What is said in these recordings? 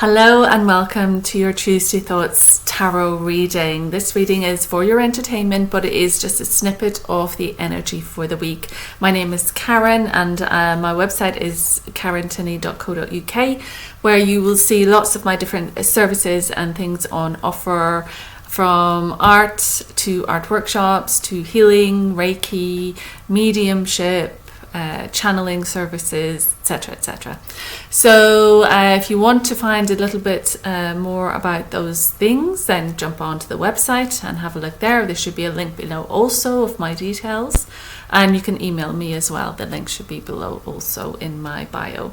Hello and welcome to your Tuesday Thoughts Tarot reading. This reading is for your entertainment, but it is just a snippet of the energy for the week. My name is Karen and my website is karentinney.co.uk, where you will see lots of my different services and things on offer, from art to art workshops to healing, Reiki, mediumship, channeling services, etc. So if you want to find a little bit more about those things, then jump onto the website and have a look there. There should be a link below also of my details, and you can email me as well. The link should be below also in my bio.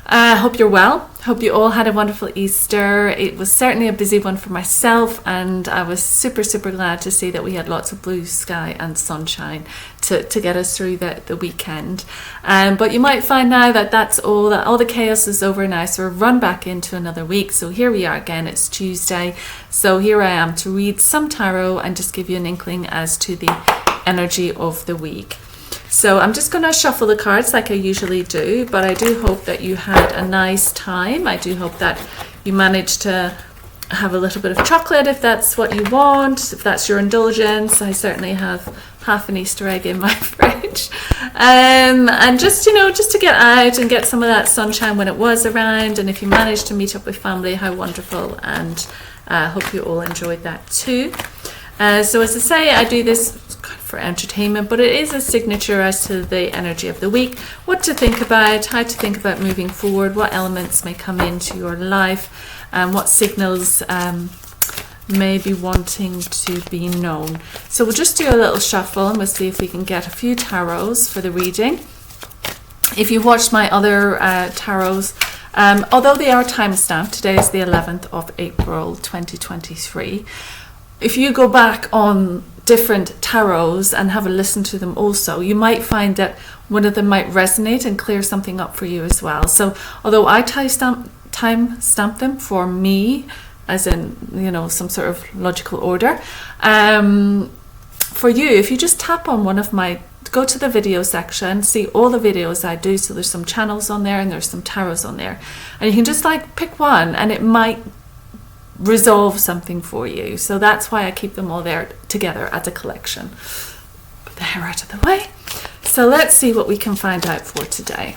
I hope you're well. Hope you all had a wonderful Easter. It was certainly a busy one for myself, and I was super glad to see that we had lots of blue sky and sunshine to get us through the weekend. But you might find now that all the chaos is over now, so we're run back into another week. So here we are again, it's Tuesday. So here I am to read some tarot and just give you an inkling as to the energy of the week. So I'm just going to shuffle the cards like I usually do, but I do hope that you had a nice time. I do hope that you managed to have a little bit of chocolate if that's what you want, if that's your indulgence. I certainly have half an Easter egg in my fridge. And just to get out and get some of that sunshine when it was around, and if you managed to meet up with family, how wonderful, and I hope you all enjoyed that too. So as I say, I do this for entertainment, but it is a signature as to the energy of the week, what to think about, how to think about moving forward, what elements may come into your life, and what signals may be wanting to be known. So we'll just do a little shuffle and we'll see if we can get a few tarots for the reading. If you've watched my other tarots, although they are time-stamped, today is the 11th of April 2023. If you go back on different tarots and have a listen to them also, you might find that one of them might resonate and clear something up for you as well. So although I time stamp them for me, as in, some sort of logical order, for you, if you just tap on one of my, go to the video section, see all the videos I do. So there's some channels on there and there's some tarots on there, and you can just pick one and it might resolve something for you. So that's why I keep them all there together as a collection. Put the hair out of the way. So let's see what we can find out for today.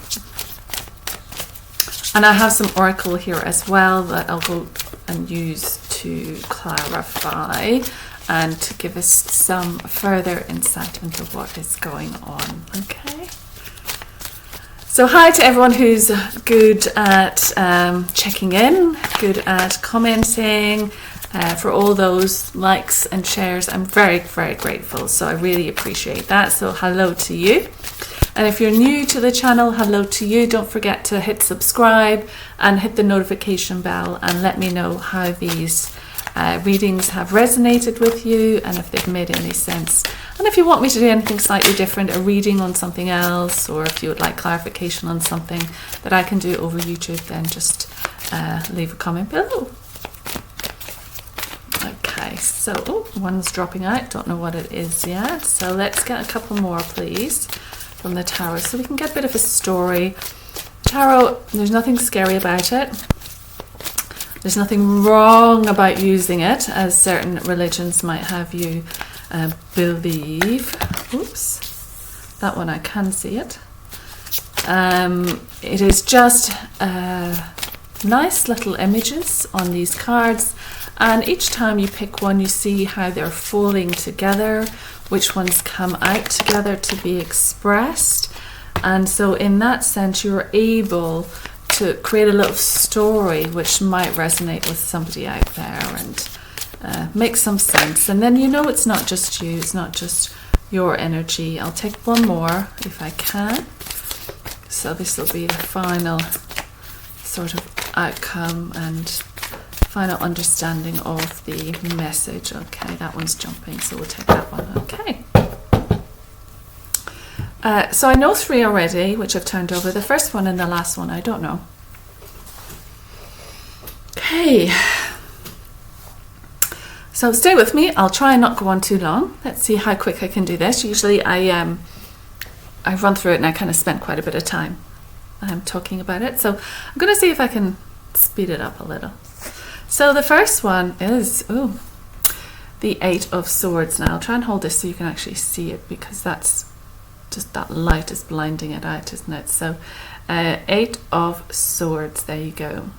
And I have some oracle here as well that I'll go and use to clarify and to give us some further insight into what is going on. Okay. So hi to everyone who's good at checking in, good at commenting, for all those likes and shares. I'm very grateful, so I really appreciate that. So hello to you. And if you're new to the channel, hello to you. Don't forget to hit subscribe and hit the notification bell and let me know how these readings have resonated with you and if they've made any sense. And if you want me to do anything slightly different, a reading on something else, or if you would like clarification on something that I can do over YouTube, then just leave a comment below. Okay, so one's dropping out, don't know what it is yet. So let's get a couple more, please, from the tarot, so we can get a bit of a story. Tarot, there's nothing scary about it. There's nothing wrong about using it, as certain religions might have you believe. Oops, that one I can see it. It is just nice little images on these cards, and each time you pick one, you see how they're falling together, which ones come out together to be expressed. And so in that sense, you're able to create a little story which might resonate with somebody out there and make some sense. And then it's not just you, it's not just your energy. I'll take one more if I can. So this will be the final sort of outcome and final understanding of the message. Okay, that one's jumping, so we'll take that one. Okay. So I know 3 already, which I've turned over. The first one and the last one, I don't know. Okay. So stay with me. I'll try and not go on too long. Let's see how quick I can do this. Usually I run through it and I kind of spend quite a bit of time talking about it. So I'm going to see if I can speed it up a little. So the first one is the Eight of Swords. Now I'll try and hold this so you can actually see it, because that's just, that light is blinding it out, isn't it? So Eight of Swords, there you go.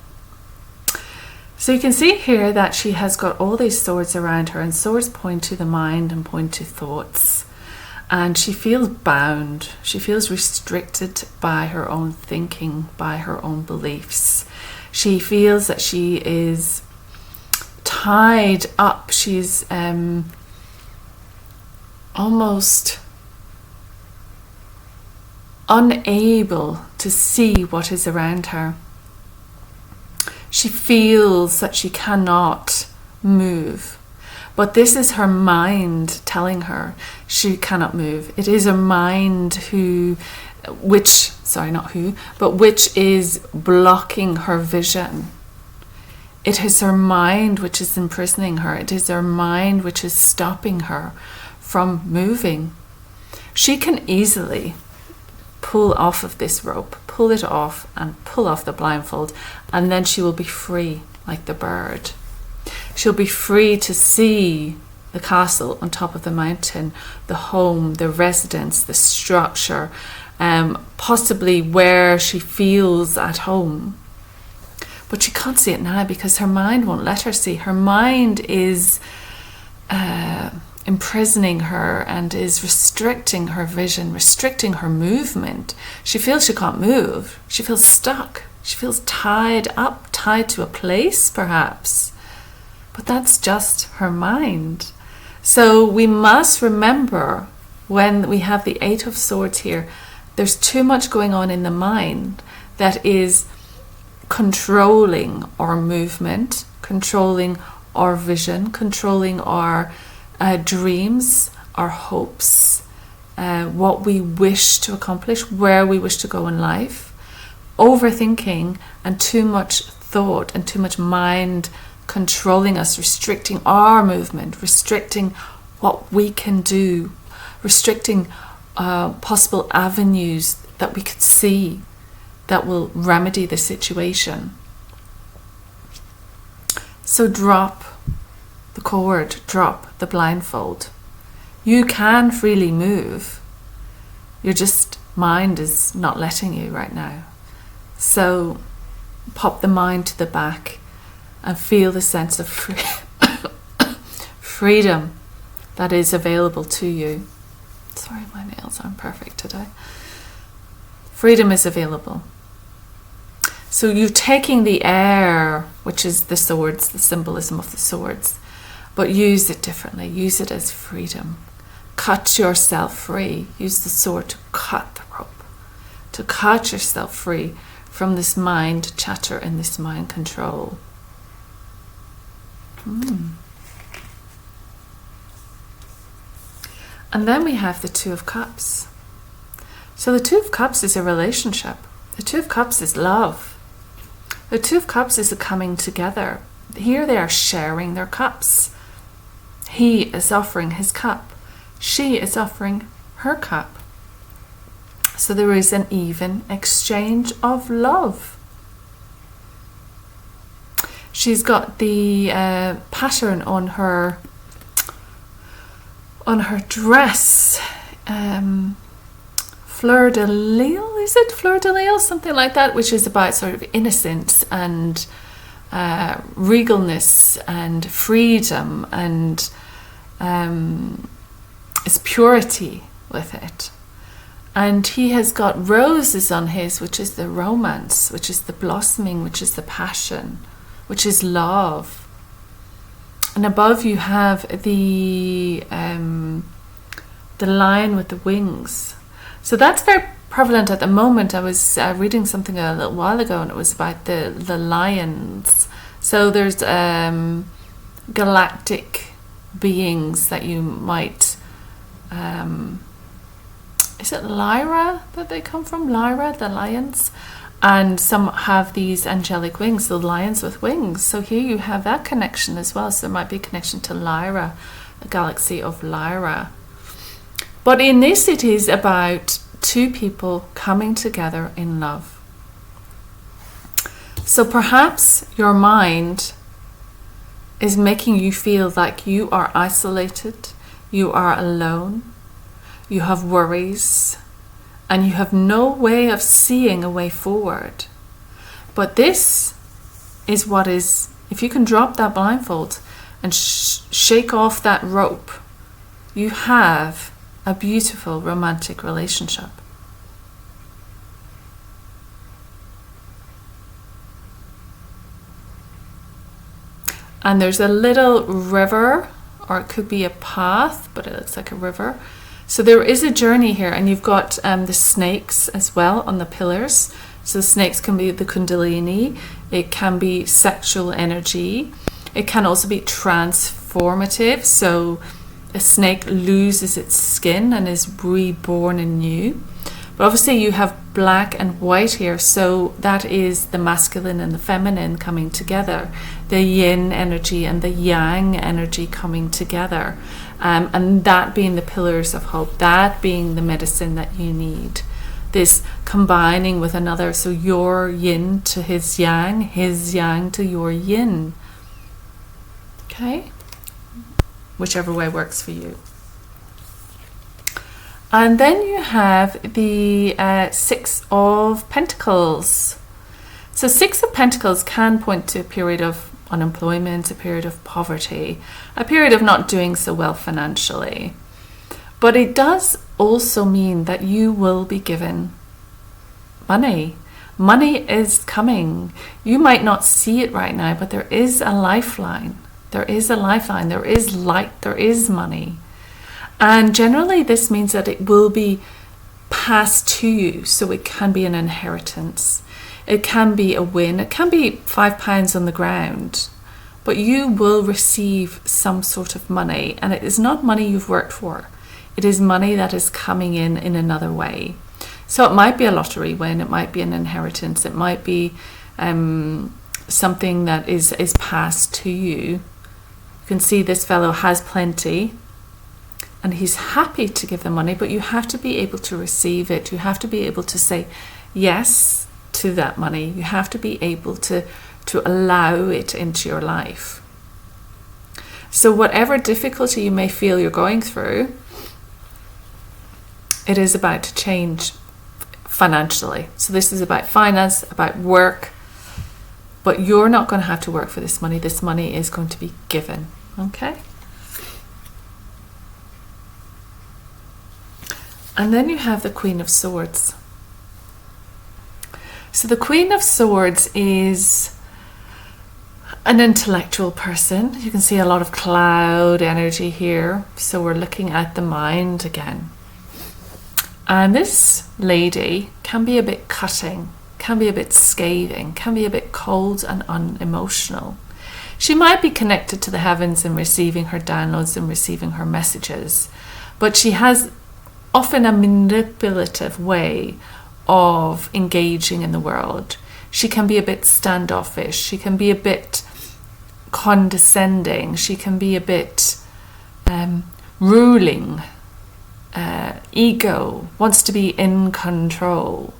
So you can see here that she has got all these swords around her, and swords point to the mind and point to thoughts. And she feels bound. She feels restricted by her own thinking, by her own beliefs. She feels that she is tied up. She's almost unable to see what is around her. She feels that she cannot move. But this is her mind telling her she cannot move. It is her mind which is blocking her vision. It is her mind which is imprisoning her. It is her mind which is stopping her from moving. She can easily pull off of this rope, pull it off and pull off the blindfold, and then she will be free like the bird. She'll be free to see the castle on top of the mountain, the home, the residence, the structure, possibly where she feels at home. But she can't see it now because her mind won't let her see. Her mind is imprisoning her and is restricting her vision, restricting her movement. She feels she can't move. She feels stuck. She feels tied up, tied to a place perhaps. But that's just her mind. So we must remember, when we have the Eight of Swords here, there's too much going on in the mind that is controlling our movement, controlling our vision, controlling our dreams, our hopes, what we wish to accomplish, where we wish to go in life. Overthinking and too much thought and too much mind controlling us, restricting our movement, restricting what we can do, restricting possible avenues that we could see that will remedy the situation. So drop the cord, drop the blindfold. You can freely move. Your just mind is not letting you right now. So pop the mind to the back and feel the sense of freedom that is available to you. Sorry, my nails aren't perfect today. Freedom is available. So you're taking the air, which is the swords, the symbolism of the swords, but use it differently. Use it as freedom. Cut yourself free. Use the sword to cut the rope, to cut yourself free from this mind chatter and this mind control. And then we have the Two of Cups. So the Two of Cups is a relationship. The Two of Cups is love. The Two of Cups is a coming together. Here they are sharing their cups. He is offering his cup. She is offering her cup. So there is an even exchange of love. She's got the pattern on her dress, fleur de lis, is it fleur de lis, something like that, which is about sort of innocence and regalness and freedom, and it's purity with it. And he has got roses on his, which is the romance, which is the blossoming, which is the passion, which is love. And above you have the lion with the wings. So that's very prevalent at the moment. I was reading something a little while ago, and it was about the lions. So there's galactic beings that you might... is it Lyra that they come from? Lyra, the lions? And some have these angelic wings, the lions with wings. So here you have that connection as well. So there might be a connection to Lyra, the galaxy of Lyra. But in this, it is about two people coming together in love. So perhaps your mind is making you feel like you are isolated, you are alone, you have worries, and you have no way of seeing a way forward. But this is what is, if you can drop that blindfold and shake off that rope, you have a beautiful romantic relationship. And there's a little river, or it could be a path, but it looks like a river. So there is a journey here, and you've got the snakes as well on the pillars. So the snakes can be the Kundalini, it can be sexual energy, it can also be transformative. So a snake loses its skin and is reborn anew. But obviously you have black and white here, so that is the masculine and the feminine coming together, the yin energy and the yang energy coming together, and that being the pillars of hope, that being the medicine that you need. This combining with another, so your yin to his yang to your yin. Okay? Whichever way works for you. And then you have the Six of Pentacles. So Six of Pentacles can point to a period of unemployment, a period of poverty, a period of not doing so well financially. But it does also mean that you will be given money. Money is coming. You might not see it right now, but there is a lifeline. There is a lifeline. There is light. There is money. And generally this means that it will be passed to you. So it can be an inheritance. It can be a win. It can be £5 on the ground. But you will receive some sort of money. And it is not money you've worked for. It is money that is coming in another way. So it might be a lottery win. It might be an inheritance. It might be something that is passed to you. You can see this fellow has plenty. And he's happy to give the money, but you have to be able to receive it. You have to be able to say yes to that money. You have to be able to allow it into your life. So whatever difficulty you may feel you're going through, it is about to change financially. So this is about finance, about work, but you're not going to have to work for this money. This money is going to be given. Okay? And then you have the Queen of Swords. So the Queen of Swords is an intellectual person. You can see a lot of cloud energy here. So we're looking at the mind again. And this lady can be a bit cutting, can be a bit scathing, can be a bit cold and unemotional. She might be connected to the heavens and receiving her downloads and receiving her messages, but she has often a manipulative way of engaging in the world. She can be a bit standoffish. She can be a bit condescending. She can be a bit ruling. Ego, wants to be in control.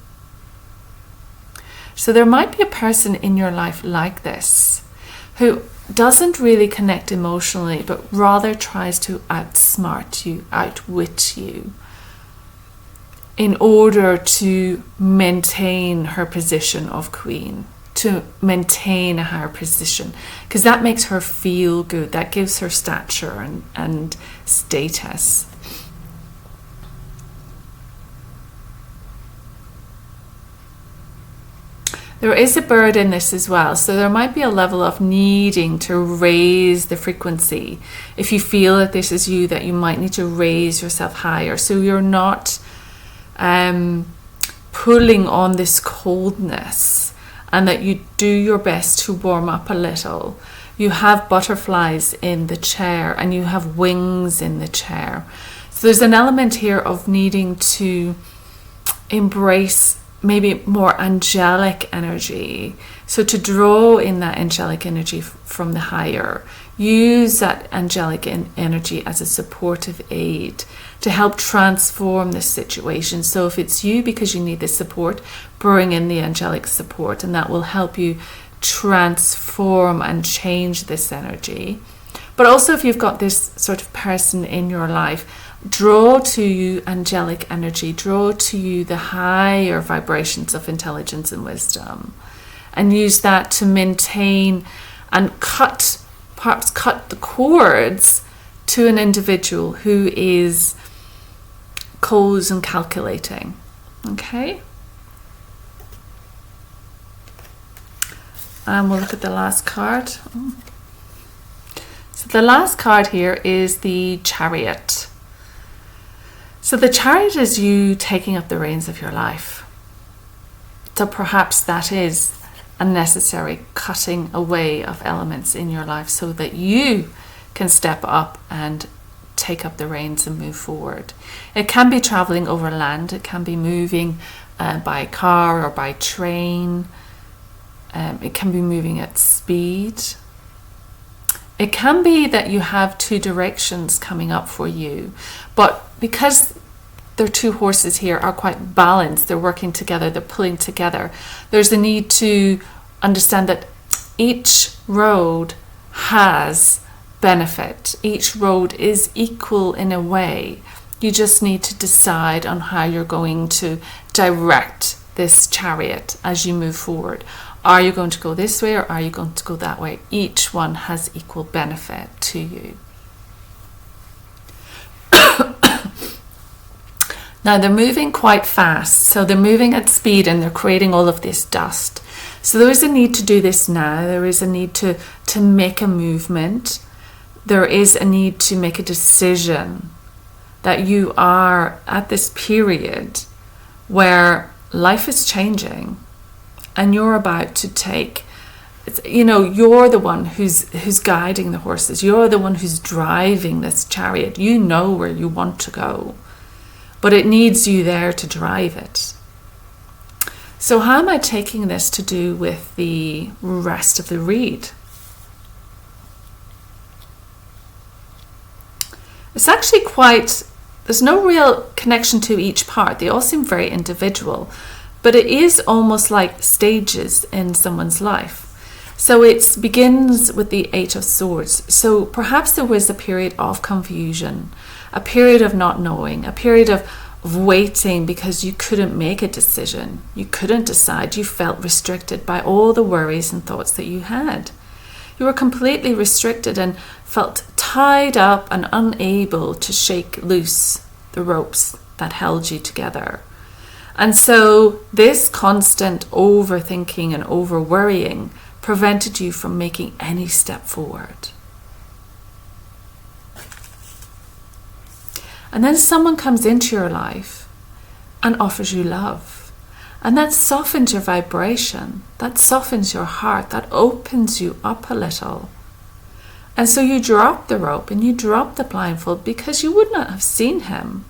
So there might be a person in your life like this who doesn't really connect emotionally, but rather tries to outsmart you, outwit you, in order to maintain her position of queen, to maintain a higher position, because that makes her feel good. That gives her stature and status. There is a bird in this as well, so there might be a level of needing to raise the frequency. If you feel that this is you, that you might need to raise yourself higher, so you're not pulling on this coldness, and that you do your best to warm up a little. You have butterflies in the chair and you have wings in the chair. So there's an element here of needing to embrace maybe more angelic energy, So to draw in that angelic energy from the higher, use that angelic energy as a supportive aid to help transform this situation. So if it's you because you need the support, bring in the angelic support, and that will help you transform and change this energy. But also if you've got this sort of person in your life, draw to you angelic energy, draw to you the higher vibrations of intelligence and wisdom, and use that to maintain and perhaps cut the cords to an individual who is cold and calculating. Okay? And we'll look at the last card. So the last card here is the Chariot. So the Chariot is you taking up the reins of your life. So perhaps that is a necessary cutting away of elements in your life so that you can step up and take up the reins and move forward. It can be traveling over land. It can be moving by car or by train. It can be moving at speed. It can be that you have two directions coming up for you, but because their two horses here are quite balanced, they're working together, they're pulling together, there's a need to understand that each road has benefit. Each road is equal in a way. You just need to decide on how you're going to direct this chariot as you move forward. Are you going to go this way or are you going to go that way? Each one has equal benefit to you. Now they're moving quite fast, so they're moving at speed and they're creating all of this dust. So there is a need to do this now. There is a need to make a movement. There is a need to make a decision that you are at this period where life is changing and you're about to take, you're the one who's guiding the horses. You're the one who's driving this chariot. You know where you want to go, but it needs you there to drive it. So how am I taking this to do with the rest of the read? It's actually there's no real connection to each part. They all seem very individual, but it is almost like stages in someone's life. So it begins with the Eight of Swords. So perhaps there was a period of confusion, a period of not knowing, a period of waiting because you couldn't make a decision. You couldn't decide. You felt restricted by all the worries and thoughts that you had. You were completely restricted and felt tied up and unable to shake loose the ropes that held you together. And so this constant overthinking and over worrying prevented you from making any step forward. And then someone comes into your life and offers you love. And that softens your vibration. That softens your heart. That opens you up a little. And so you drop the rope and you drop the blindfold because you would not have seen him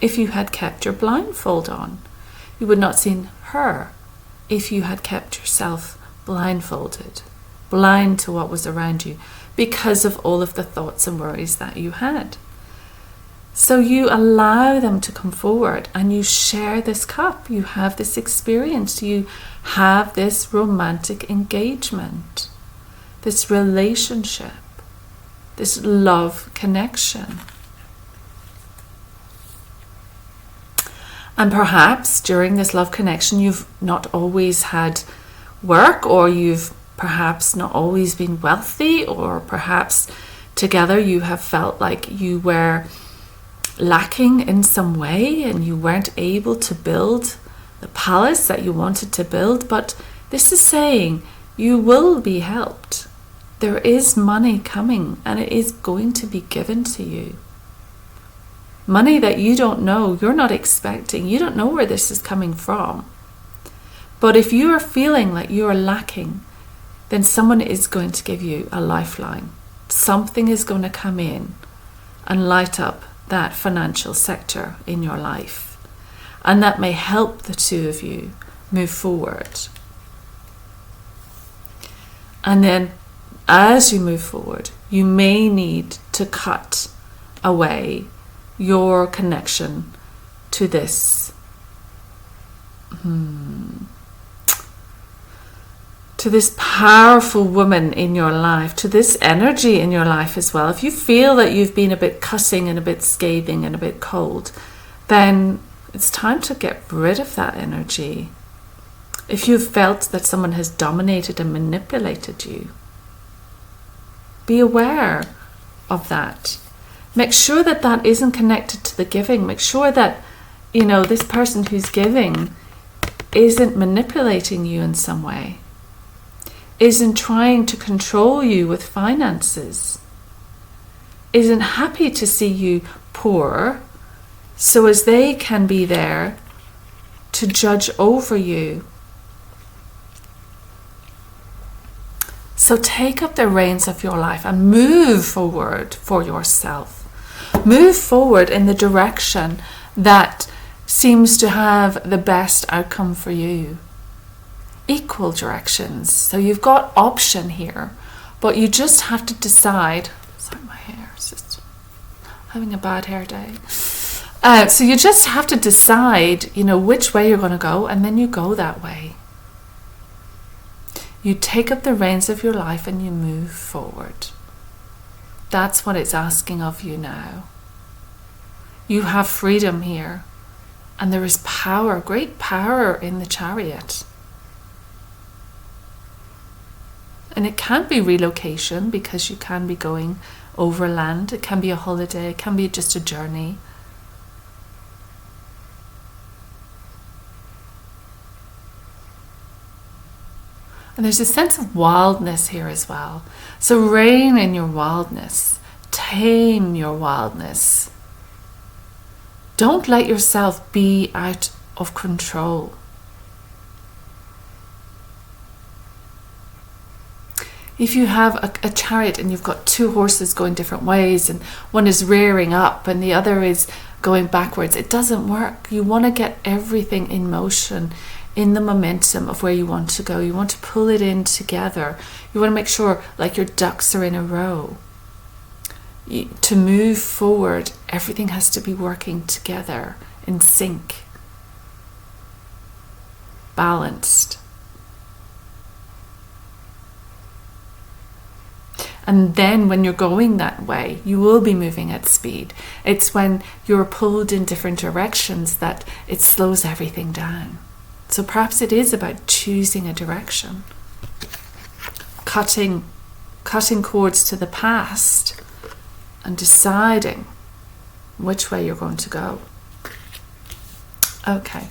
if you had kept your blindfold on. You would not have seen her if you had kept yourself blindfolded, blind to what was around you because of all of the thoughts and worries that you had. So you allow them to come forward and you share this cup. You have this experience. You have this romantic engagement, this relationship, this love connection. And perhaps during this love connection, you've not always had work, or you've perhaps not always been wealthy, or perhaps together you have felt like you were lacking in some way and you weren't able to build the palace that you wanted to build. But this is saying you will be helped. There is money coming and it is going to be given to you. Money that you don't know, you're not expecting. You don't know where this is coming from. But if you are feeling like you are lacking, then someone is going to give you a lifeline. Something is going to come in and light up that financial sector in your life. And that may help the two of you move forward. And then as you move forward, you may need to cut away your connection to this to this powerful woman in your life, to this energy in your life as well. If you feel that you've been a bit cutting and a bit scathing and a bit cold, then it's time to get rid of that energy. If you've felt that someone has dominated and manipulated you, be aware of that. Make sure that that isn't connected to the giving. Make sure that, this person who's giving isn't manipulating you in some way, isn't trying to control you with finances, isn't happy to see you poor so as they can be there to judge over you. So take up the reins of your life and move forward for yourself. Move forward in the direction that seems to have the best outcome for you. Equal directions. So you've got option here, but you just have to decide. Sorry, my hair is just having a bad hair day. So you just have to decide, which way you're going to go, and then you go that way. You take up the reins of your life and you move forward. That's what it's asking of you now. You have freedom here, and there is power, great power in the Chariot. And it can be relocation, because you can be going overland. It can be a holiday. It can be just a journey. And there's a sense of wildness here as well. So reign in your wildness. Tame your wildness. Don't let yourself be out of control. If you have a chariot and you've got two horses going different ways, and one is rearing up and the other is going backwards, it doesn't work. You want to get everything in motion, in the momentum of where you want to go. You want to pull it in together. You want to make sure like your ducks are in a row. To move forward, everything has to be working together in sync, balanced. And then when you're going that way, you will be moving at speed. It's when you're pulled in different directions that it slows everything down. So perhaps it is about choosing a direction, cutting cords to the past and deciding which way you're going to go. Okay,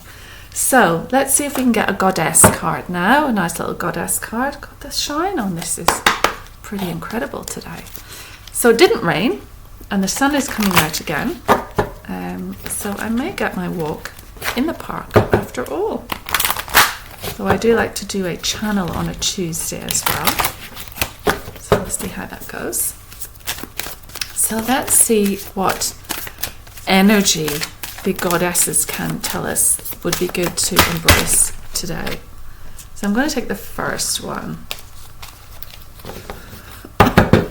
so let's see if we can get a goddess card now. A nice little goddess card. God, the shine on this is pretty incredible today. So it didn't rain and the sun is coming out again. So I may get my walk in the park after all. So I do like to do a channel on a Tuesday as well. So we'll see how that goes. So let's see what energy the goddesses can tell us would be good to embrace today. So I'm going to take the first one. I'll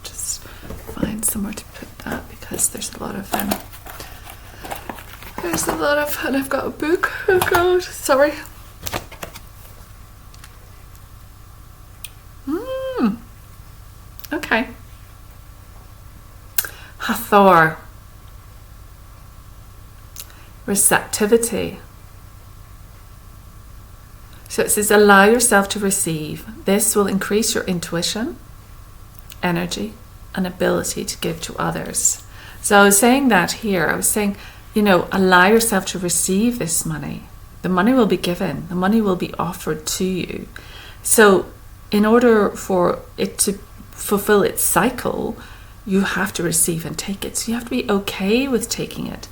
just find somewhere to put that because there's a lot of and I've got a book. Oh God, sorry. Okay. Hathor. Receptivity. So it says, allow yourself to receive. This will increase your intuition, energy, and ability to give to others. So I was saying that here. I was saying, allow yourself to receive this money. The money will be given. The money will be offered to you. So in order for it to fulfill its cycle, you have to receive and take it. So you have to be okay with taking it.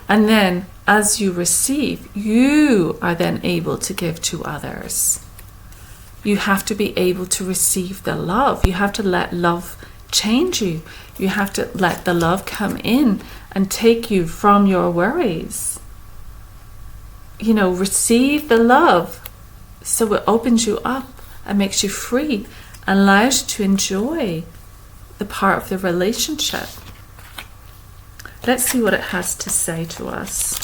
And then as you receive, you are then able to give to others. You have to be able to receive the love. You have to let love change you. You have to let the love come in and take you from your worries. Receive the love so it opens you up and makes you free and allows you to enjoy the part of the relationship. Let's see what it has to say to us.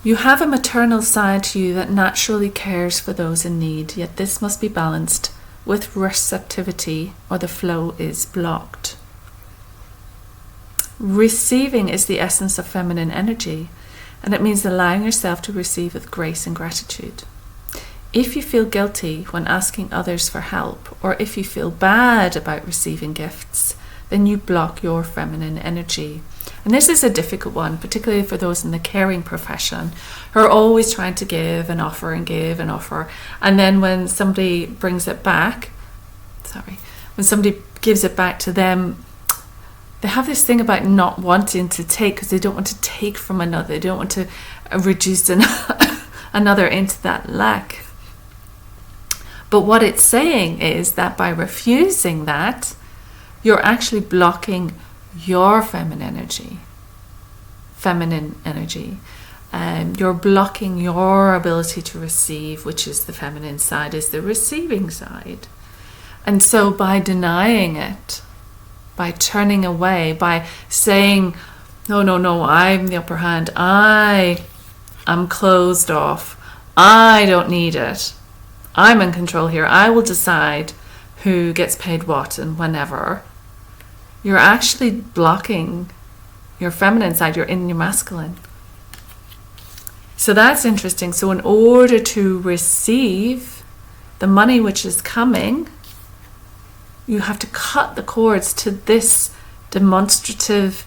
You have a maternal side to you that naturally cares for those in need, yet this must be balanced with receptivity or the flow is blocked. Receiving is the essence of feminine energy, and it means allowing yourself to receive with grace and gratitude. If you feel guilty when asking others for help, or if you feel bad about receiving gifts, then you block your feminine energy. And this is a difficult one, particularly for those in the caring profession who are always trying to give and offer and give and offer. And then when somebody brings it back, when somebody gives it back to them, they have this thing about not wanting to take because they don't want to take from another. They don't want to reduce another into that lack. But what it's saying is that by refusing that, you're actually blocking your feminine energy. You're blocking your ability to receive, which is the feminine side, is the receiving side. And so by denying it, by turning away, by saying, no, I'm the upper hand, I am closed off, I don't need it, I'm in control here, I will decide who gets paid what and whenever, you're actually blocking your feminine side, you're in your masculine. So that's interesting. So in order to receive the money which is coming, you have to cut the cords to this demonstrative,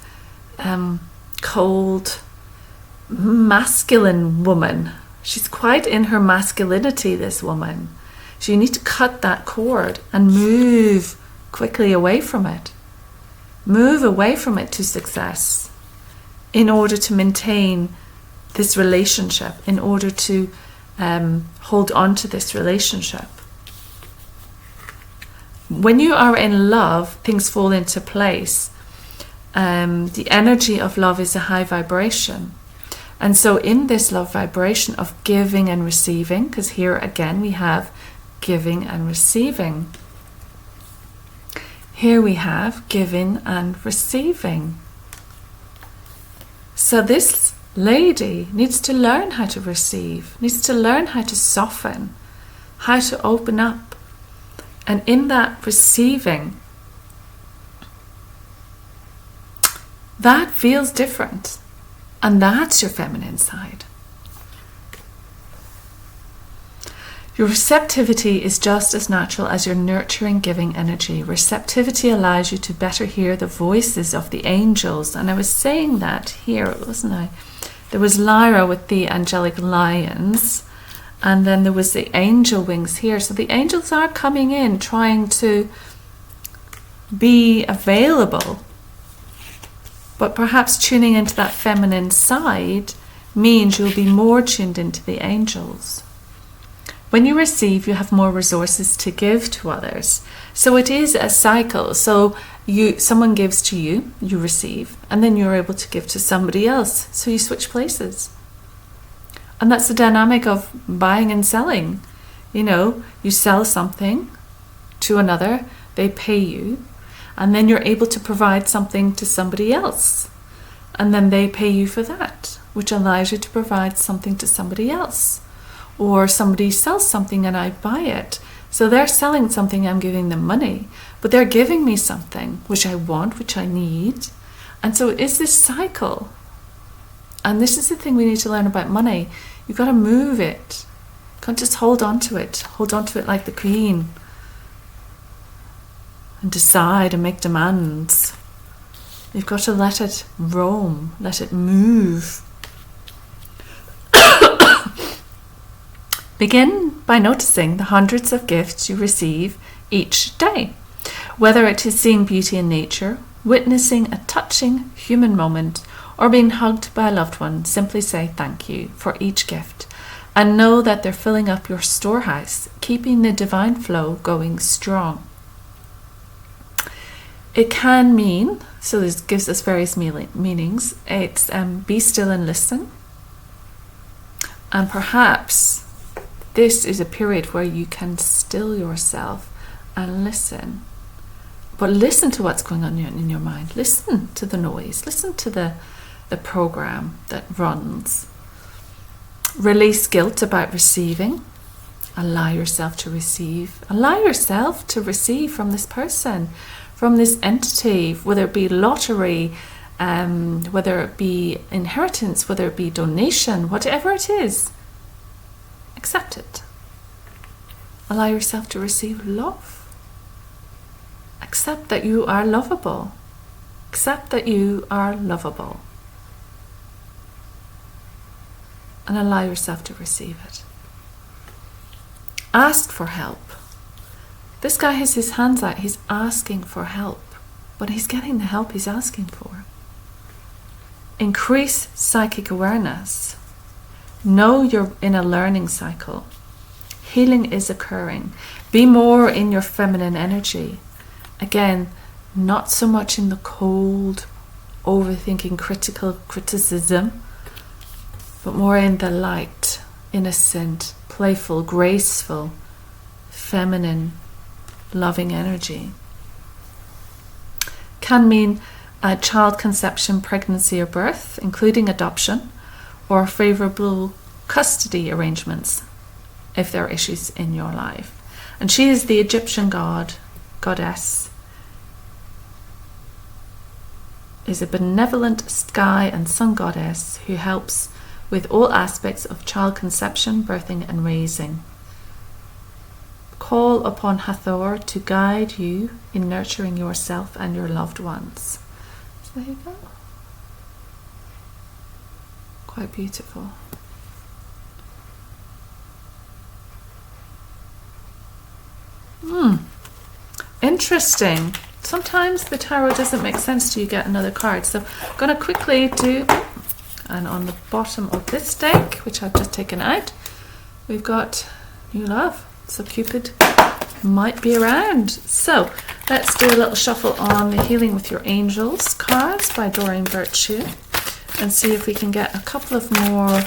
cold, masculine woman. She's quite in her masculinity, this woman. So you need to cut that cord and move quickly away from it. Move away from it to success in order to maintain this relationship, in order to hold on to this relationship. When you are in love, things fall into place. The energy of love is a high vibration. And so in this love vibration of giving and receiving, because here again we have giving and receiving. Here we have giving and receiving. So this lady needs to learn how to receive, needs to learn how to soften, how to open up. And in that receiving, that feels different. And that's your feminine side. Your receptivity is just as natural as your nurturing, giving energy. Receptivity allows you to better hear the voices of the angels. And I was saying that here, wasn't I? There was Lyra with the angelic lions, and then there was the angel wings here. So the angels are coming in, trying to be available. But perhaps tuning into that feminine side means you'll be more tuned into the angels. When you receive, you have more resources to give to others. So it is a cycle. So someone gives to you, you receive, and then you're able to give to somebody else. So you switch places. And that's the dynamic of buying and selling. You sell something to another, they pay you, and then you're able to provide something to somebody else. And then they pay you for that, which allows you to provide something to somebody else. Or somebody sells something and I buy it. So they're selling something, I'm giving them money. But they're giving me something which I want, which I need. And so it is this cycle. And this is the thing we need to learn about money. You've got to move it. You can't just hold on to it. Hold on to it like the queen. And decide and make demands. You've got to let it roam. Let it move. Begin by noticing the hundreds of gifts you receive each day. Whether it is seeing beauty in nature, witnessing a touching human moment, or being hugged by a loved one, simply say thank you for each gift and know that they're filling up your storehouse, keeping the divine flow going strong. It can mean, so this gives us various meanings, it's be still and listen. And perhaps this is a period where you can still yourself and listen. But listen to what's going on in your mind. Listen to the noise. Listen to the program that runs. Release guilt about receiving. Allow yourself to receive. Allow yourself to receive from this person, from this entity, whether it be lottery, whether it be inheritance, whether it be donation, whatever it is. Accept it. Allow yourself to receive love. Accept that you are lovable. Accept that you are lovable. And allow yourself to receive it. Ask for help. This guy has his hands out. He's asking for help. But he's getting the help he's asking for. Increase psychic awareness. Know you're in a learning cycle. Healing is occurring. Be more in your feminine energy. Again, not so much in the cold, overthinking, criticism, but more in the light, innocent, playful, graceful, feminine, loving energy. Can mean child conception, pregnancy or birth, including adoption, or favourable custody arrangements if there are issues in your life. And she is the Egyptian goddess, is a benevolent sky and sun goddess who helps with all aspects of child conception, birthing and raising. Call upon Hathor to guide you in nurturing yourself and your loved ones. So there you go. Quite beautiful. Interesting. Sometimes the tarot doesn't make sense till you get another card. So I'm going to quickly do, and on the bottom of this deck, which I've just taken out, we've got new love. So Cupid might be around. So let's do a little shuffle on the Healing with Your Angels cards by Doreen Virtue and see if we can get a couple of more,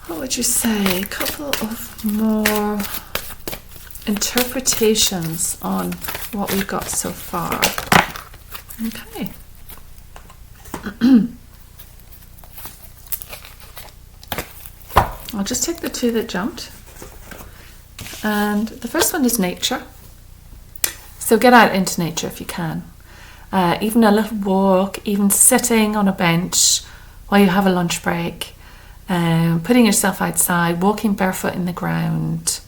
what would you say, a couple of more interpretations on what we've got so far. Okay. I'll just take the two that jumped. And the first one is nature. So get out into nature if you can. Even a little walk, even sitting on a bench while you have a lunch break, putting yourself outside, walking barefoot in the ground.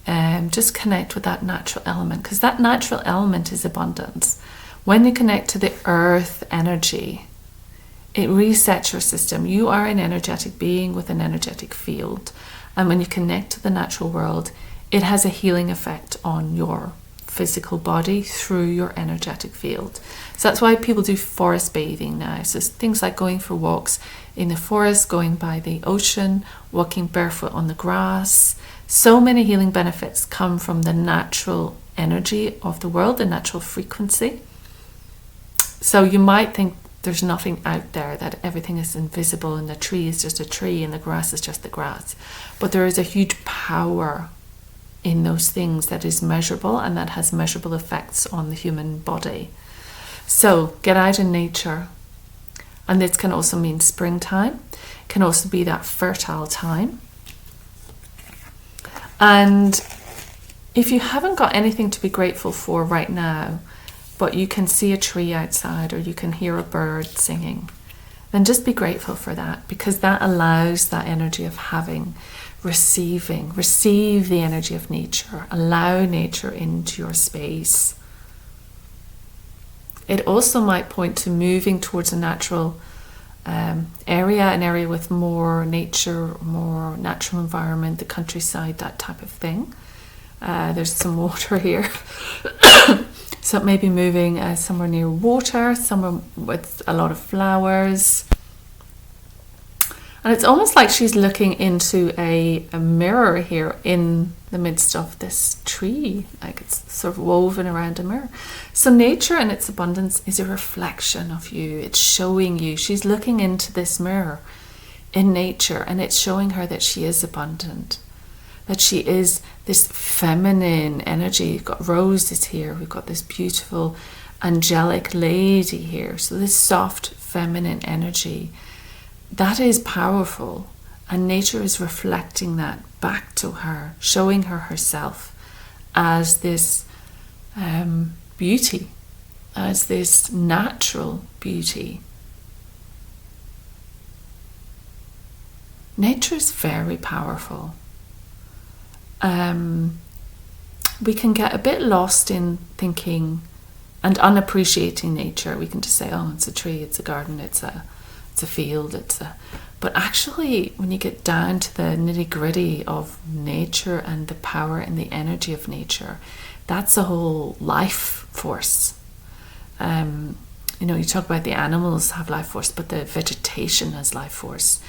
Just connect with that natural element, because that natural element is abundance. When you connect to the earth energy, it resets your system. You are an energetic being with an energetic field. And when you connect to the natural world, it has a healing effect on your physical body through your energetic field. So that's why people do forest bathing now. So things like going for walks in the forest, going by the ocean, walking barefoot on the grass. So many healing benefits come from the natural energy of the world, the natural frequency. So you might think there's nothing out there, that everything is invisible and the tree is just a tree and the grass is just the grass. But there is a huge power in those things that is measurable and that has measurable effects on the human body. So get out in nature. And this can also mean springtime. It can also be that fertile time. And if you haven't got anything to be grateful for right now, but you can see a tree outside or you can hear a bird singing, then just be grateful for that, because that allows that energy of having, receiving. Receive the energy of nature. Allow nature into your space. It also might point to moving towards a natural area, an area with more nature, more natural environment, the countryside, that type of thing. There's some water here. So it may be moving somewhere near water, somewhere with a lot of flowers. And it's almost like she's looking into a mirror here in the midst of this tree, like it's sort of woven around a mirror. So nature in its abundance is a reflection of you. It's showing you. She's looking into this mirror in nature, and it's showing her that she is abundant, that she is this feminine energy. You've got roses here. We've got this beautiful angelic lady here. So this soft feminine energy, that is powerful, and nature is reflecting that back to her, showing her herself as this beauty, as this natural beauty. Nature is very powerful. We can get a bit lost in thinking and unappreciating nature. We can just say, oh, it's a tree, it's a garden, it's a field, but actually when you get down to the nitty-gritty of nature and the power and the energy of nature, that's a whole life force. You talk about the animals have life force, but the vegetation has life force.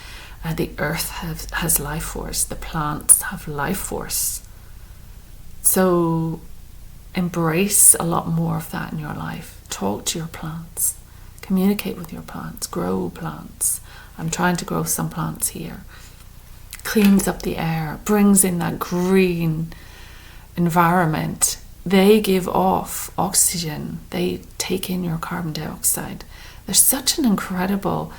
The earth has life force. The plants have life force. So embrace a lot more of that in your life. Talk to your plants. Communicate with your plants. Grow plants. I'm trying to grow some plants here. Cleans up the air. Brings in that green environment. They give off oxygen. They take in your carbon dioxide. There's such an incredible,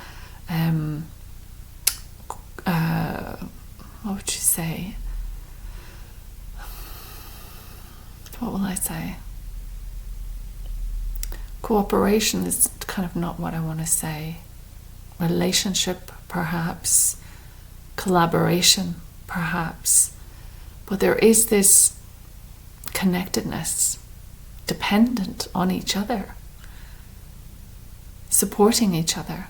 what would you say? What will I say? Cooperation is kind of not what I want to say. Relationship, perhaps. Collaboration, perhaps. But there is this connectedness, dependent on each other, supporting each other.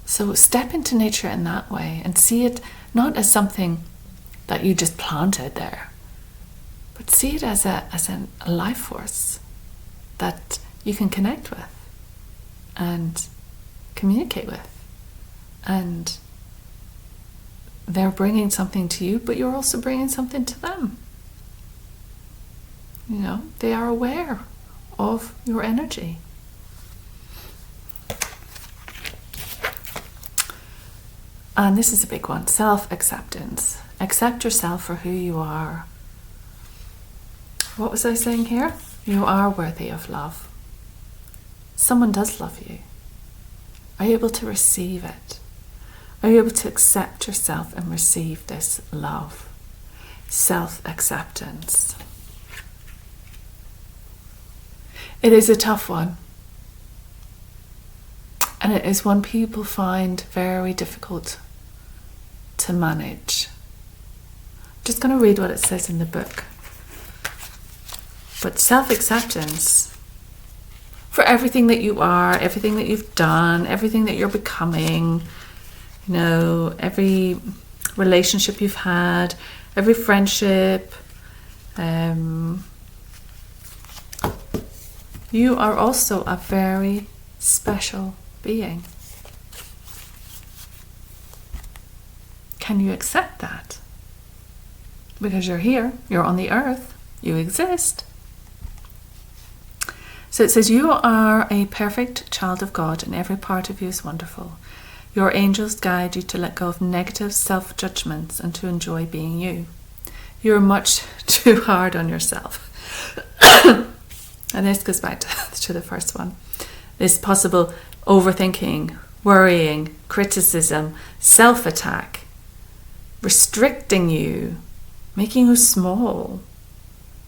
So step into nature in that way and see it not as something that you just planted there, but see it as a life force that you can connect with and communicate with. And they're bringing something to you, but you're also bringing something to them. They are aware of your energy. And this is a big one, self-acceptance. Accept yourself for who you are. What was I saying here? You are worthy of love. Someone does love you. Are you able to receive it? Are you able to accept yourself and receive this love? Self-acceptance. It is a tough one. And it is one people find very difficult to manage. I'm just going to read what it says in the book. But self-acceptance for everything that you are, everything that you've done, everything that you're becoming, every relationship you've had, every friendship, you are also a very special being. Can you accept that? Because you're here, you're on the earth, you exist. So it says, you are a perfect child of God and every part of you is wonderful. Your angels guide you to let go of negative self-judgments and to enjoy being you. You're much too hard on yourself. And this goes back to the first one. This possible overthinking, worrying, criticism, self-attack, restricting you, making you small.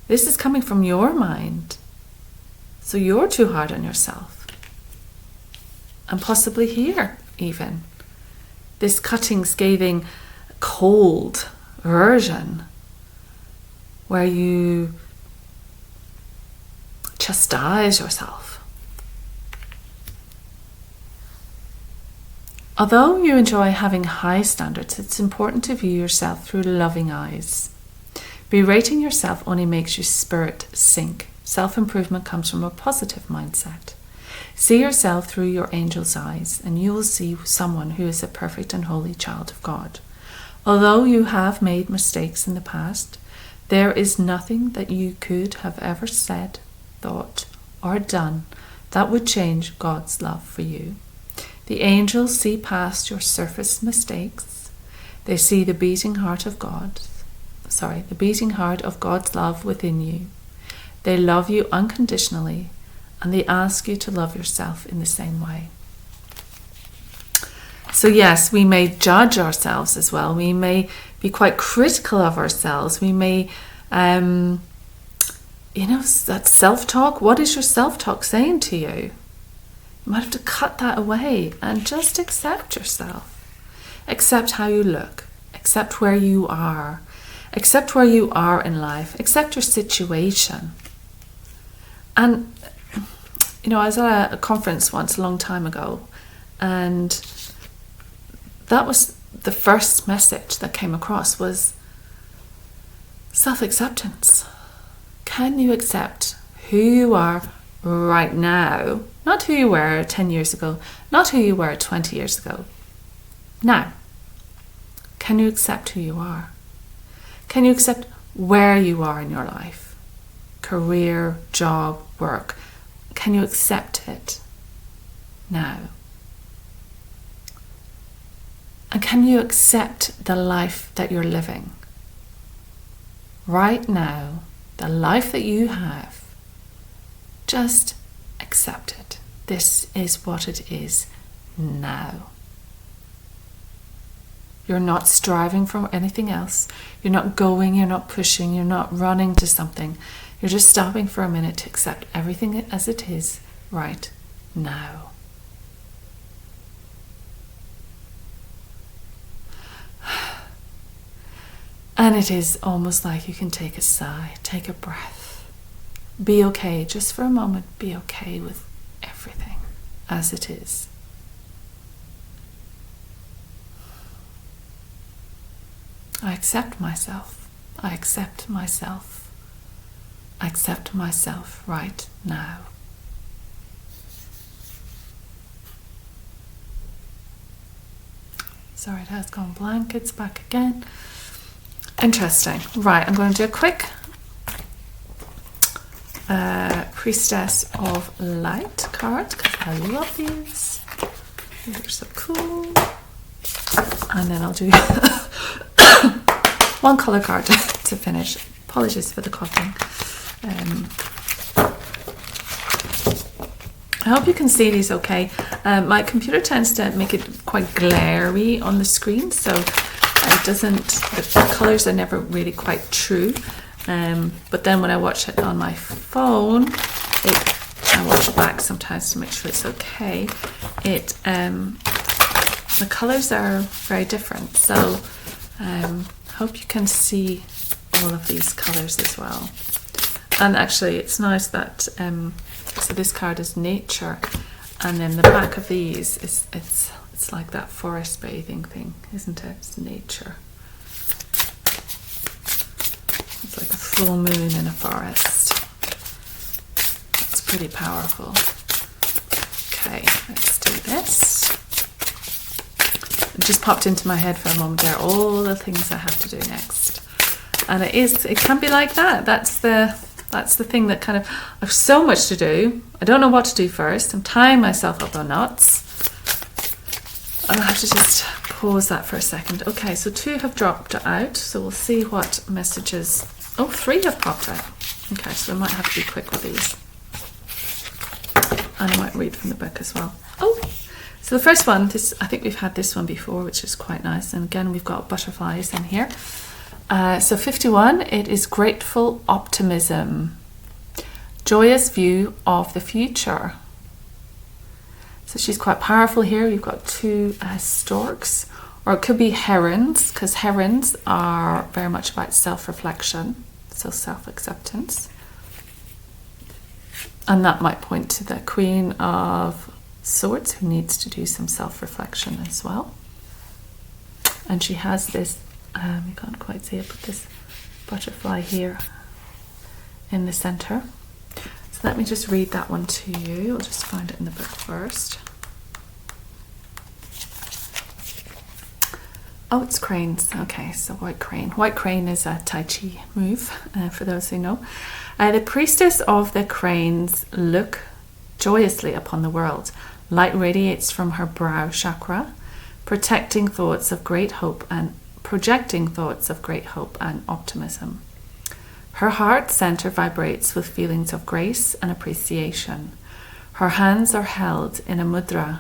This is coming from your mind. So you're too hard on yourself. And possibly here, even. This cutting, scathing, cold version where you chastise yourself. Although you enjoy having high standards, it's important to view yourself through loving eyes. Berating yourself only makes your spirit sink. Self-improvement comes from a positive mindset. See yourself through your angel's eyes, and you will see someone who is a perfect and holy child of God. Although you have made mistakes in the past, there is nothing that you could have ever said, thought, or done that would change God's love for you. The angels see past your surface mistakes. They see the beating heart of God's love within you. They love you unconditionally, and they ask you to love yourself in the same way. So yes, we may judge ourselves as well. We may be quite critical of ourselves. We may, that self-talk. What is your self-talk saying to you? You might have to cut that away and just accept yourself. Accept how you look. Accept where you are. Accept where you are in life. Accept your situation. And, I was at a conference once a long time ago, and that was the first message that came across was self-acceptance. Can you accept who you are right now? Not who you were 10 years ago, not who you were 20 years ago. Now, can you accept who you are? Can you accept where you are in your life? Career, job, work. Can you accept it now? And can you accept the life that you're living? Right now, the life that you have, just accept it. This is what it is now. You're not striving for anything else. You're not going, you're not pushing, you're not running to something. You're just stopping for a minute to accept everything as it is right now. And it is almost like you can take a sigh, take a breath. Be okay, just for a moment, be okay with everything as it is. I accept myself. I accept myself. I accept myself right now. Sorry, it has gone blank. It's back again. Interesting. Right, I'm going to do a quick Priestess of Light card because I love these. They're so cool. And then I'll do one colour card to finish. Apologies for the coughing. I hope you can see these okay. My computer tends to make it quite glary on the screen, so it doesn't, the colours are never really quite true. But then when I watch it on my phone, I watch it back sometimes to make sure it's okay. The colours are very different, so hope you can see all of these colours as well. And actually it's nice that so this card is nature, and then the back of these is it's like that forest bathing thing, isn't it? It's nature. It's like a full moon in a forest. It's pretty powerful. Okay, let's do this. It just popped into my head for a moment there, all the things I have to do next. And it can be like that. That's the thing that kind of, I have so much to do. I don't know what to do first. I'm tying myself up on knots. I'll have to just pause that for a second. Okay, so 2 have dropped out. So we'll see what messages. Oh, 3 have popped out. Okay, so we might have to be quick with these. And I might read from the book as well. Oh, so the first one, I think we've had this one before, which is quite nice. And again, we've got butterflies in here. So 51, it is grateful optimism, joyous view of the future. So she's quite powerful here. You've got 2 storks, or it could be herons, because herons are very much about self-reflection, so self-acceptance. And that might point to the Queen of Swords, who needs to do some self-reflection as well. And she has this, you can't quite see it, but this butterfly here in the center. So let me just read that one to you. I'll just find it in the book first. Oh, it's cranes. Okay, so white crane. White crane is a Tai Chi move, for those who know. The priestess of the cranes look joyously upon the world. Light radiates from her brow chakra, projecting thoughts of great hope and optimism. Her heart center vibrates with feelings of grace and appreciation. Her hands are held in a mudra,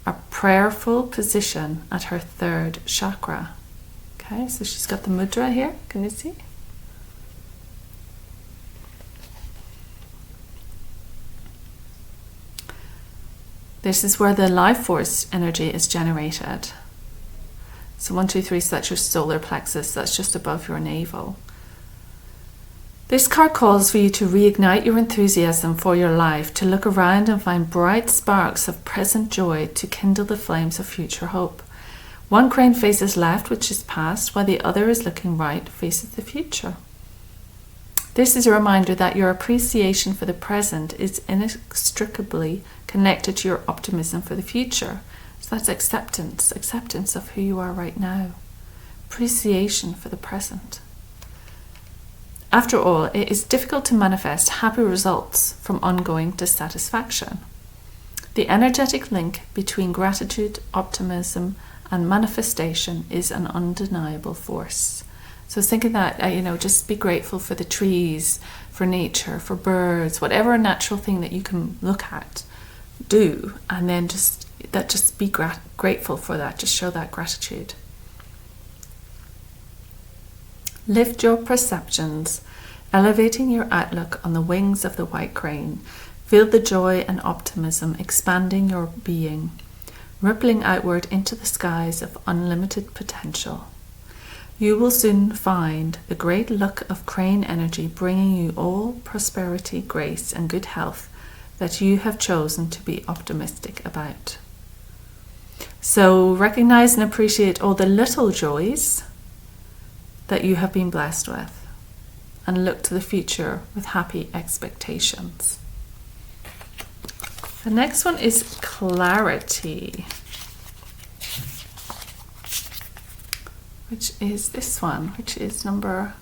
a prayerful position at her third chakra. Okay, so she's got the mudra here. Can you see? This is where the life force energy is generated. So 1, 2, 3, so that's your solar plexus. That's just above your navel. This card calls for you to reignite your enthusiasm for your life, to look around and find bright sparks of present joy to kindle the flames of future hope. One crane faces left, which is past, while the other is looking right, faces the future. This is a reminder that your appreciation for the present is inextricably connected to your optimism for the future. So that's acceptance of who you are right now. Appreciation for the present. After all, it is difficult to manifest happy results from ongoing dissatisfaction. The energetic link between gratitude, optimism, and manifestation is an undeniable force. So I was thinking that, just be grateful for the trees, for nature, for birds, whatever natural thing that you can look at, do, and then just be grateful for that. Just show that gratitude. Lift your perceptions, elevating your outlook on the wings of the white crane. Feel the joy and optimism expanding your being, rippling outward into the skies of unlimited potential. You will soon find the great luck of crane energy bringing you all prosperity, grace, and good health that you have chosen to be optimistic about. So recognize and appreciate all the little joys that you have been blessed with, and look to the future with happy expectations. The next one is clarity, which is this one, which is number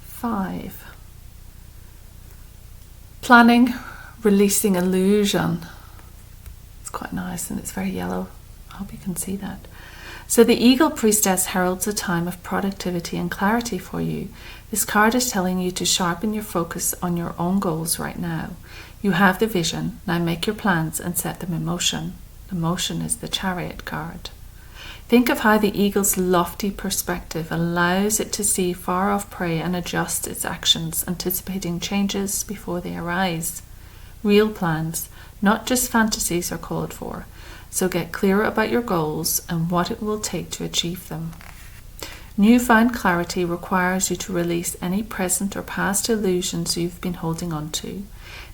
5. Planning, releasing illusion. It's quite nice and it's very yellow. I hope you can see that. So the Eagle Priestess heralds a time of productivity and clarity for you. This card is telling you to sharpen your focus on your own goals right now. You have the vision, now make your plans and set them in motion. The motion is the Chariot card. Think of how the eagle's lofty perspective allows it to see far off prey and adjust its actions, anticipating changes before they arise. Real plans, not just fantasies, are called for. So get clear about your goals and what it will take to achieve them. Newfound clarity requires you to release any present or past illusions you've been holding on to.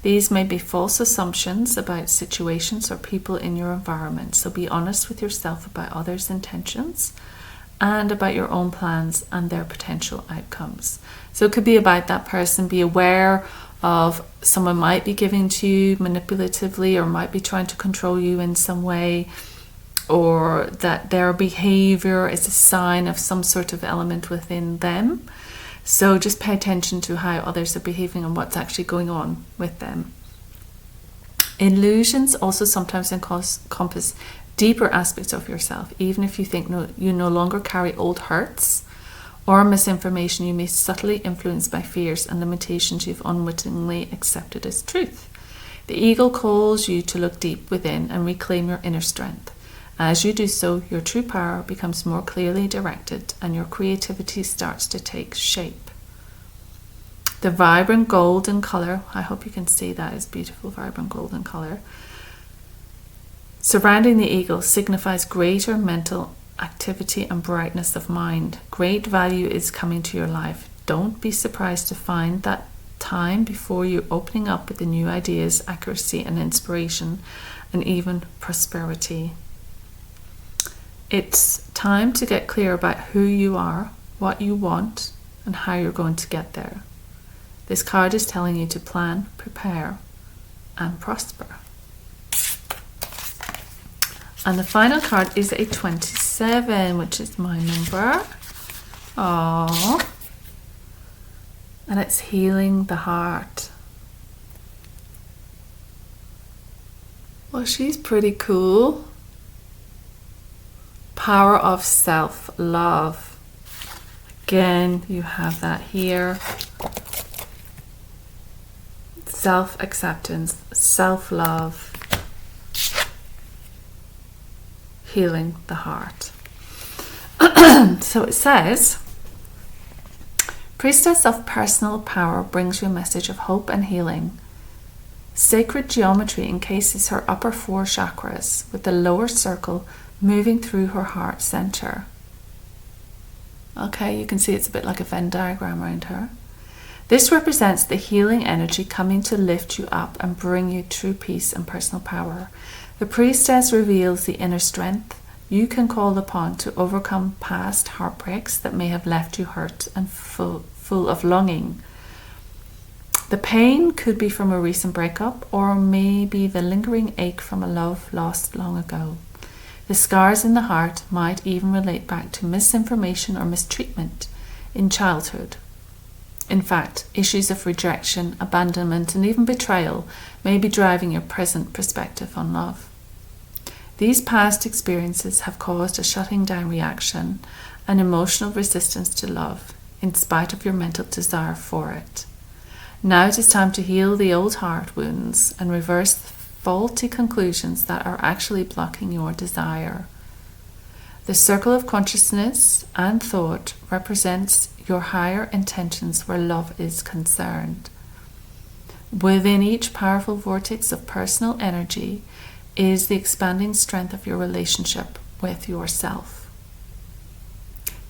These may be false assumptions about situations or people in your environment, so be honest with yourself about others' intentions and about your own plans and their potential outcomes. So it could be about that person. Be aware of someone might be giving to you manipulatively or might be trying to control you in some way, or that their behavior is a sign of some sort of element within them. So just pay attention to how others are behaving and what's actually going on with them. Illusions also sometimes encompass deeper aspects of yourself. Even if you think you no longer carry old hurts or misinformation, you may be subtly influenced by fears and limitations you've unwittingly accepted as truth. The eagle calls you to look deep within and reclaim your inner strength. As you do so, your true power becomes more clearly directed and your creativity starts to take shape. The vibrant golden colour, I hope you can see that, is beautiful, vibrant golden colour, surrounding the eagle signifies greater mental activity and brightness of mind. Great value is coming to your life. Don't be surprised to find that time before you opening up with the new ideas, accuracy and inspiration, and even prosperity. It's time to get clear about who you are, what you want, and how you're going to get there. This card is telling you to plan, prepare, and prosper. And the final card is a 27, which is my number. Aww. And it's healing the heart. Well, she's pretty cool. Power of self-love. Again, you have that here. Self-acceptance, self-love, healing the heart. So it says, Priestess of personal power brings you a message of hope and healing. Sacred geometry encases her upper 4 chakras, with the lower circle moving through her heart center. Okay, you can see it's a bit like a Venn diagram around her. This represents the healing energy coming to lift you up and bring you true peace and personal power. The priestess reveals the inner strength you can call upon to overcome past heartbreaks that may have left you hurt and full of longing. The pain could be from a recent breakup, or maybe the lingering ache from a love lost long ago. The scars in the heart might even relate back to misinformation or mistreatment in childhood. In fact, issues of rejection, abandonment, and even betrayal may be driving your present perspective on love. These past experiences have caused a shutting down reaction, an emotional resistance to love, in spite of your mental desire for it. Now it is time to heal the old heart wounds and reverse the faulty conclusions that are actually blocking your desire. The circle of consciousness and thought represents your higher intentions where love is concerned. Within each powerful vortex of personal energy is the expanding strength of your relationship with yourself.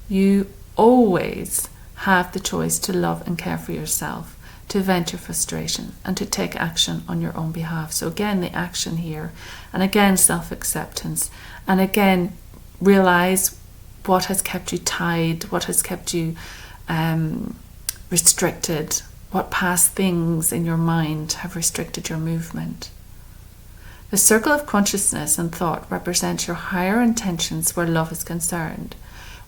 You always have the choice to love and care for yourself, to vent your frustration, and to take action on your own behalf. So again, the action here, and again, self-acceptance, and again, realize what has kept you tied, what has kept you restricted, what past things in your mind have restricted your movement. The circle of consciousness and thought represents your higher intentions where love is concerned.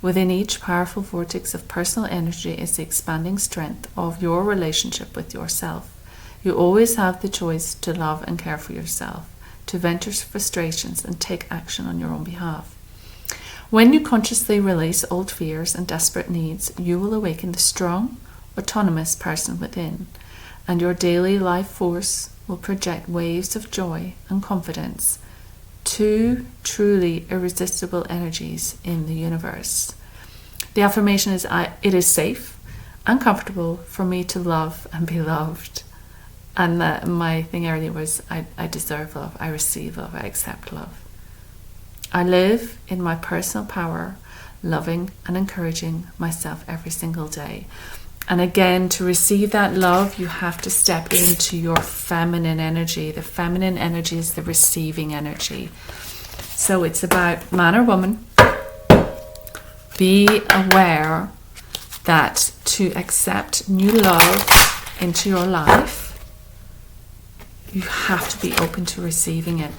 Within each powerful vortex of personal energy is the expanding strength of your relationship with yourself. You always have the choice to love and care for yourself, to vent your frustrations and take action on your own behalf. When you consciously release old fears and desperate needs, you will awaken the strong, autonomous person within, and your daily life force will project waves of joy and confidence, 2 truly irresistible energies in the universe. The affirmation is, it is safe and comfortable for me to love and be loved. And my thing earlier was, I deserve love, I receive love, I accept love. I live in my personal power, loving and encouraging myself every single day. And again, to receive that love, you have to step into your feminine energy. The feminine energy is the receiving energy. So it's about man or woman. Be aware that to accept new love into your life, you have to be open to receiving it.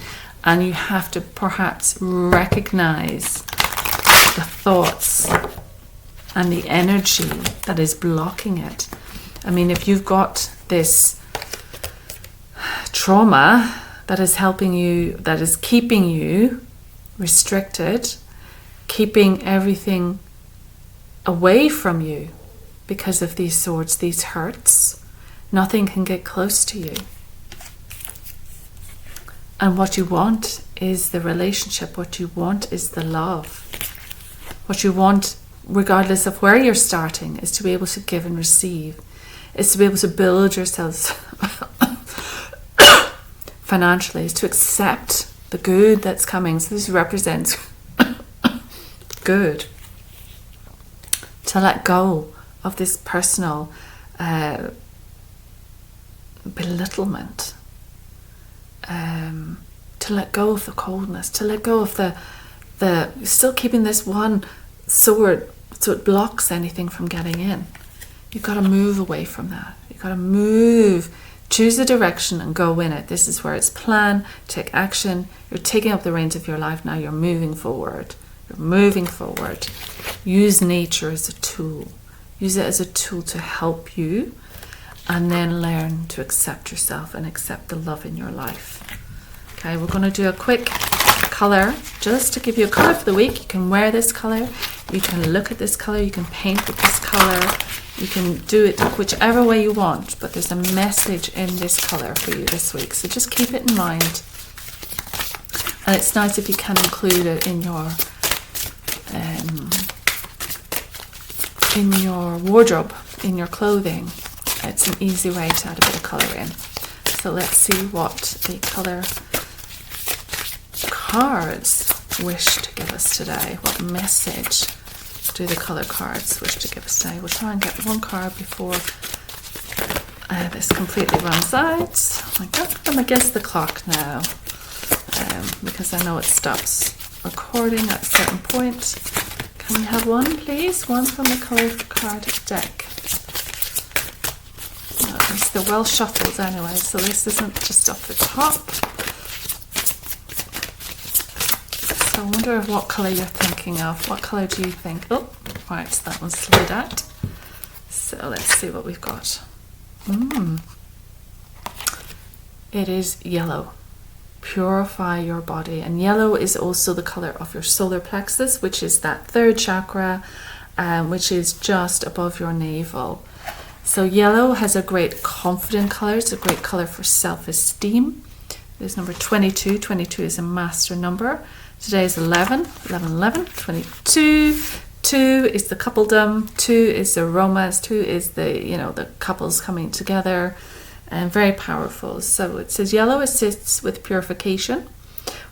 And you have to perhaps recognize the thoughts and the energy that is blocking it. I mean, if you've got this trauma that is helping you, that is keeping you restricted, keeping everything away from you because of these swords, these hurts, nothing can get close to you. And what you want is the relationship. What you want is the love. What you want, regardless of where you're starting, is to be able to give and receive. Is to be able to build yourselves financially. Is to accept the good that's coming. So this represents good. To let go of this personal belittlement. To let go of the coldness, to let go of the still keeping this one sword so it blocks anything from getting in. You've got to move away from that. You've got to move. Choose a direction and go in it. This is where it's plan, take action. You're taking up the reins of your life now. You're moving forward. You're moving forward. Use nature as a tool. Use it as a tool to help you, and then learn to accept yourself and accept the love in your life. Okay, we're going to do a quick colour just to give you a colour for the week. You can wear this colour. You can look at this colour. You can paint with this colour. You can do it whichever way you want, but there's a message in this colour for you this week. So just keep it in mind. And it's nice if you can include it in your wardrobe, in your clothing. It's an easy way to add a bit of colour in. So let's see what the colour cards wish to give us today. What message do the colour cards wish to give us today? We'll try and get one card before this completely runs out. I'm going to guess the clock now, because I know it stops recording at a certain point. Can we have one, please? One from the colour card deck. They're well shuffled anyway, so this isn't just off the top. So I wonder what colour you're thinking of. What colour do you think? Oh, right, so that one's slid out. So let's see what we've got. It is yellow. Purify your body. And yellow is also the colour of your solar plexus, which is that third chakra, which is just above your navel. So yellow has a great confident colour. It's a great colour for self-esteem. There's number 22. 22 is a master number. Today is 11, 11, 11, 22. 2 is the coupledom. 2 is the romance. 2 is the couples coming together, and very powerful. So it says yellow assists with purification,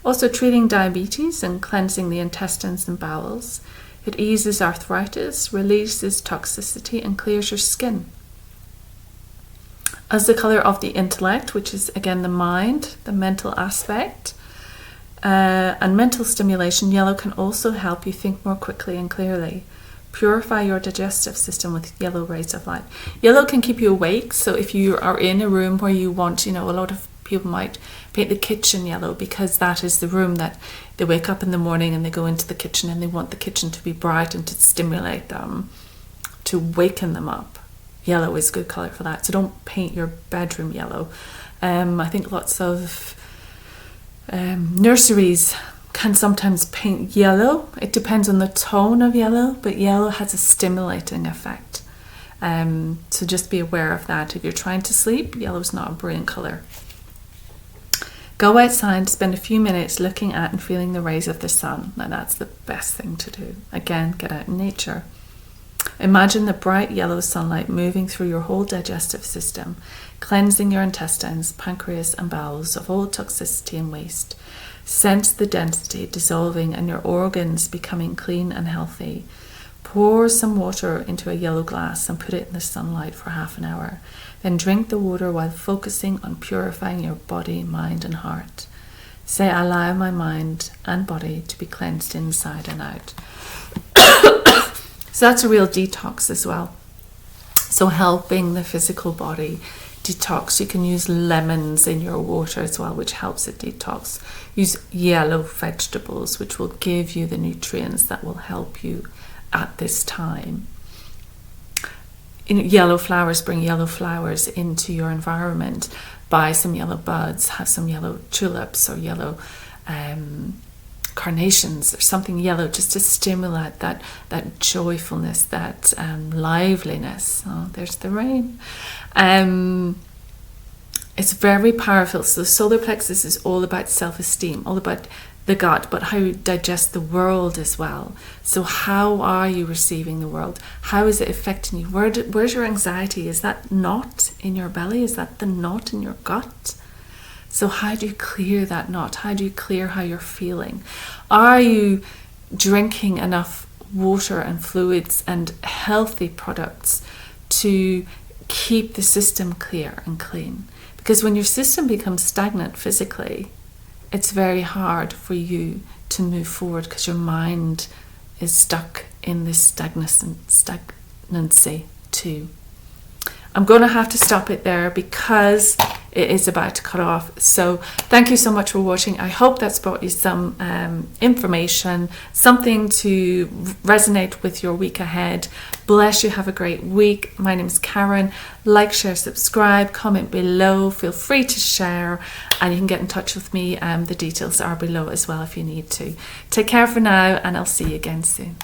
also treating diabetes and cleansing the intestines and bowels. It eases arthritis, releases toxicity, and clears your skin. As the colour of the intellect, which is again the mind, the mental aspect, and mental stimulation, yellow can also help you think more quickly and clearly. Purify your digestive system with yellow rays of light. Yellow can keep you awake, so if you are in a room where you want, a lot of people might paint the kitchen yellow because that is the room that they wake up in the morning and they go into the kitchen and they want the kitchen to be bright and to stimulate them, to waken them up. Yellow is a good colour for that. So don't paint your bedroom yellow. I think lots of nurseries can sometimes paint yellow. It depends on the tone of yellow, but yellow has a stimulating effect. So just be aware of that. If you're trying to sleep, yellow's not a brilliant colour. Go outside, spend a few minutes looking at and feeling the rays of the sun. Now that's the best thing to do. Again, get out in nature. Imagine the bright yellow sunlight moving through your whole digestive system, cleansing your intestines, pancreas and bowels of all toxicity and waste. Sense the density dissolving and your organs becoming clean and healthy. Pour some water into a yellow glass and put it in the sunlight for half an hour. Then drink the water while focusing on purifying your body, mind and heart. Say, I allow my mind and body to be cleansed inside and out. So that's a real detox as well. So helping the physical body detox. You can use lemons in your water as well, which helps it detox. Use yellow vegetables, which will give you the nutrients that will help you at this time. Yellow flowers, bring yellow flowers into your environment. Buy some yellow buds, have some yellow tulips or yellow carnations or something yellow, just to stimulate that joyfulness, that liveliness. Oh, there's the rain. It's very powerful. So the solar plexus is all about self-esteem, all about the gut, but how you digest the world as well. So how are you receiving the world? How is it affecting you? Where's your anxiety? Is that knot in your belly? Is that the knot in your gut? So how do you clear that knot? How do you clear how you're feeling? Are you drinking enough water and fluids and healthy products to keep the system clear and clean? Because when your system becomes stagnant physically, it's very hard for you to move forward because your mind is stuck in this stagnancy too. I'm going to have to stop it there because it is about to cut off. So thank you so much for watching. I hope that's brought you some information, something to resonate with your week ahead. Bless you. Have a great week. My name is Karen. Like, share, subscribe, comment below. Feel free to share, and you can get in touch with me. The details are below as well if you need to. Take care for now, and I'll see you again soon.